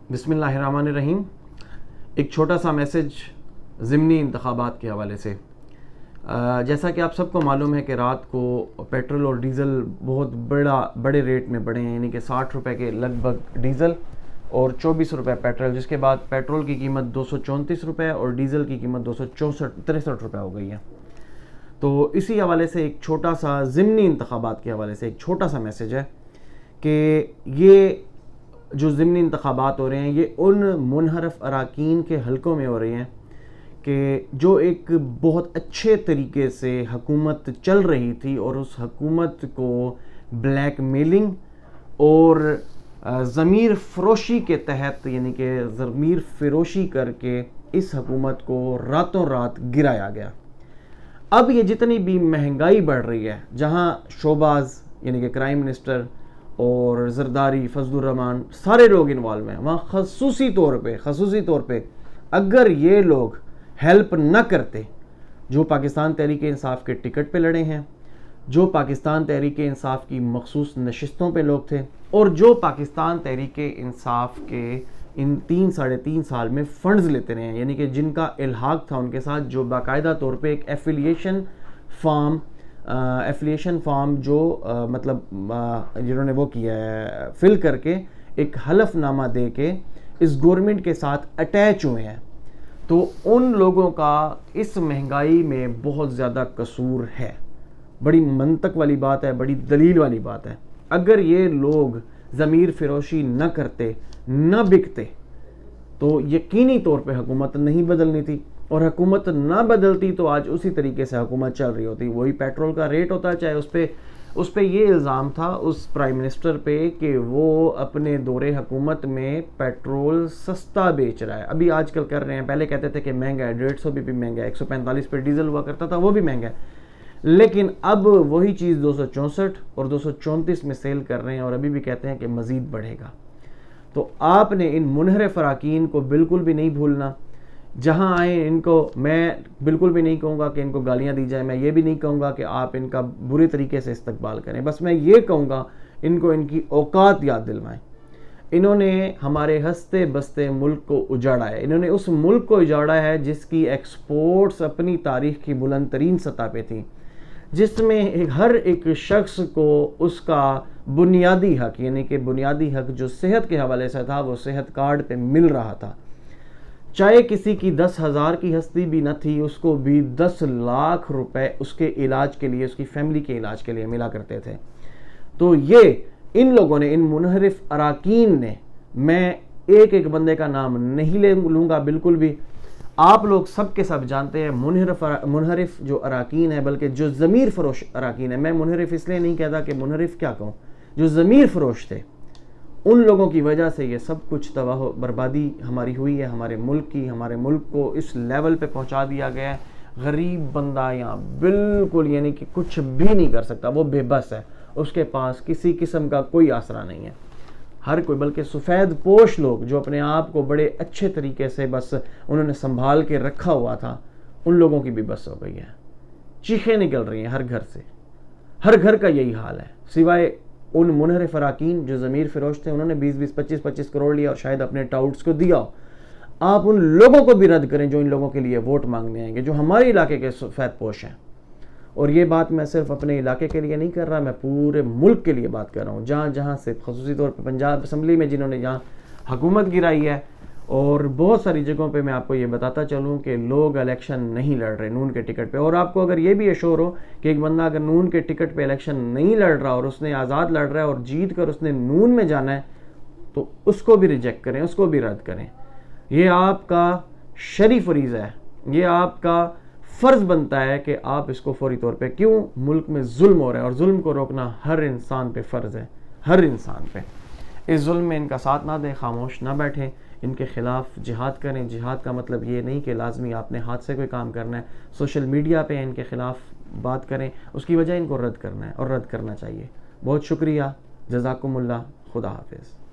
بسم اللہ الرحمن الرحیم. ایک چھوٹا سا میسج ضمنی انتخابات کے حوالے سے. جیسا کہ آپ سب کو معلوم ہے کہ رات کو پیٹرول اور ڈیزل بہت بڑے ریٹ میں بڑھے ہیں، یعنی کہ 60 روپے کے لگ بھگ ڈیزل اور 24 روپے پیٹرول، جس کے بعد پیٹرول کی قیمت 234 روپے اور ڈیزل کی قیمت 263 روپے ہو گئی ہے. تو اسی حوالے سے ایک چھوٹا سا ضمنی انتخابات کے حوالے سے ایک چھوٹا سا میسج ہے کہ یہ جو ضمنی انتخابات ہو رہے ہیں یہ ان منحرف اراکین کے حلقوں میں ہو رہے ہیں کہ جو ایک بہت اچھے طریقے سے حکومت چل رہی تھی اور اس حکومت کو بلیک میلنگ اور ضمیر فروشی کے تحت، یعنی کہ ضمیر فروشی کر کے اس حکومت کو راتوں رات گرایا گیا. اب یہ جتنی بھی مہنگائی بڑھ رہی ہے، جہاں شوباز یعنی کہ کرائم منسٹر اور زرداری، فضل الرحمان، سارے لوگ انوالو ہیں، وہاں خصوصی طور پہ اگر یہ لوگ ہیلپ نہ کرتے جو پاکستان تحریک انصاف کے ٹکٹ پہ لڑے ہیں، جو پاکستان تحریک انصاف کی مخصوص نشستوں پہ لوگ تھے، اور جو پاکستان تحریک انصاف کے ان 3-3.5 سال میں فنڈز لیتے رہے ہیں، یعنی کہ جن کا الحاق تھا ان کے ساتھ، جو باقاعدہ طور پہ ایک ایفیلیشن فارم جو مطلب جنہوں نے وہ کیا ہے فل کر کے ایک حلف نامہ دے کے اس گورنمنٹ کے ساتھ اٹیچ ہوئے ہیں، تو ان لوگوں کا اس مہنگائی میں بہت زیادہ قصور ہے. بڑی منطق والی بات ہے، بڑی دلیل والی بات ہے. اگر یہ لوگ ضمیر فروشی نہ کرتے، نہ بکتے، تو یقینی طور پہ حکومت نہیں بدلنی تھی، اور حکومت نہ بدلتی تو آج اسی طریقے سے حکومت چل رہی ہوتی. وہی پیٹرول کا ریٹ ہوتا، چاہے اس پہ یہ الزام تھا اس پرائم منسٹر پہ کہ وہ اپنے دور حکومت میں پیٹرول سستا بیچ رہا ہے. ابھی آج کل کر رہے ہیں، پہلے کہتے تھے کہ مہنگا ہے، 150 بھی مہنگا ہے، 145 پہ ڈیزل ہوا کرتا تھا وہ بھی مہنگا ہے، لیکن اب وہی چیز 264 اور 234 میں سیل کر رہے ہیں، اور ابھی بھی کہتے ہیں کہ مزید بڑھے گا. تو آپ نے ان منحرف اراکین کو بالکل بھی نہیں بھولنا. جہاں آئیں ان کو میں بالکل بھی نہیں کہوں گا کہ ان کو گالیاں دی جائیں، میں یہ بھی نہیں کہوں گا کہ آپ ان کا بری طریقے سے استقبال کریں، بس میں یہ کہوں گا ان کو ان کی اوقات یاد دلوائیں. انہوں نے ہمارے ہنستے بستے ملک کو اجاڑا ہے، انہوں نے اس ملک کو اجاڑا ہے جس کی ایکسپورٹس اپنی تاریخ کی بلند ترین سطح پہ تھیں، جس میں ہر ایک شخص کو اس کا بنیادی حق، یعنی کہ بنیادی حق جو صحت کے حوالے سے تھا، وہ صحت کارڈ پہ مل رہا تھا. چاہے کسی کی 10,000 کی ہستی بھی نہ تھی، اس کو بھی 10 لاکھ روپے اس کے علاج کے لیے، اس کی فیملی کے علاج کے لیے ملا کرتے تھے. تو یہ ان لوگوں نے، ان منحرف اراکین نے، میں ایک بندے کا نام نہیں لوں گا بالکل بھی، آپ لوگ سب کے سب جانتے ہیں منحرف جو اراکین ہے، بلکہ جو ضمیر فروش اراکین ہے، میں منحرف اس لیے نہیں کہتا کہ منحرف کیا کہوں، جو ضمیر فروش تھے، ان لوگوں کی وجہ سے یہ سب کچھ تباہ و بربادی ہماری ہوئی ہے، ہمارے ملک کی. ہمارے ملک کو اس لیول پہ پہنچا دیا گیا ہے. غریب بندہ یہاں بالکل یعنی کہ کچھ بھی نہیں کر سکتا، وہ بے بس ہے، اس کے پاس کسی قسم کا کوئی آسرا نہیں ہے. ہر کوئی، بلکہ سفید پوش لوگ جو اپنے آپ کو بڑے اچھے طریقے سے بس انہوں نے سنبھال کے رکھا ہوا تھا، ان لوگوں کی بھی بس ہو گئی ہے. چیخیں نکل رہی ہیں ہر گھر سے، ہر گھر کا یہی حال ہے، سوائے ان منحرف اراکین جو ضمیر فروش تھے. انہوں نے 20 25 کروڑ لیا اور شاید اپنے ٹاؤٹس کو دیا ہو. آپ ان لوگوں کو بھی رد کریں جو ان لوگوں کے لیے ووٹ مانگنے آئیں گے، جو ہمارے علاقے کے سفید پوش ہیں. اور یہ بات میں صرف اپنے علاقے کے لیے نہیں کر رہا، میں پورے ملک کے لیے بات کر رہا ہوں. جہاں سے خصوصی طور پہ پنجاب اسمبلی میں جنہوں نے جہاں حکومت گرائی ہے، اور بہت ساری جگہوں پہ میں آپ کو یہ بتاتا چلوں کہ لوگ الیکشن نہیں لڑ رہے نون کے ٹکٹ پہ. اور آپ کو اگر یہ بھی ایشور ہو کہ ایک بندہ اگر نون کے ٹکٹ پہ الیکشن نہیں لڑ رہا اور اس نے آزاد لڑ رہا ہے اور جیت کر اس نے نون میں جانا ہے، تو اس کو بھی ریجیکٹ کریں، اس کو بھی رد کریں. یہ آپ کا شرعی فریضہ ہے، یہ آپ کا فرض بنتا ہے کہ آپ اس کو فوری طور پہ، کیوں ملک میں ظلم ہو رہا ہے، اور ظلم کو روکنا ہر انسان پہ فرض ہے، ہر انسان پہ. اس ظلم میں ان کا ساتھ نہ دیں، خاموش نہ بیٹھیں، ان کے خلاف جہاد کریں. جہاد کا مطلب یہ نہیں کہ لازمی آپ نے ہاتھ سے کوئی کام کرنا ہے. سوشل میڈیا پہ ان کے خلاف بات کریں، اس کی وجہ ان کو رد کرنا ہے اور رد کرنا چاہیے. بہت شکریہ، جزاکم اللہ، خدا حافظ.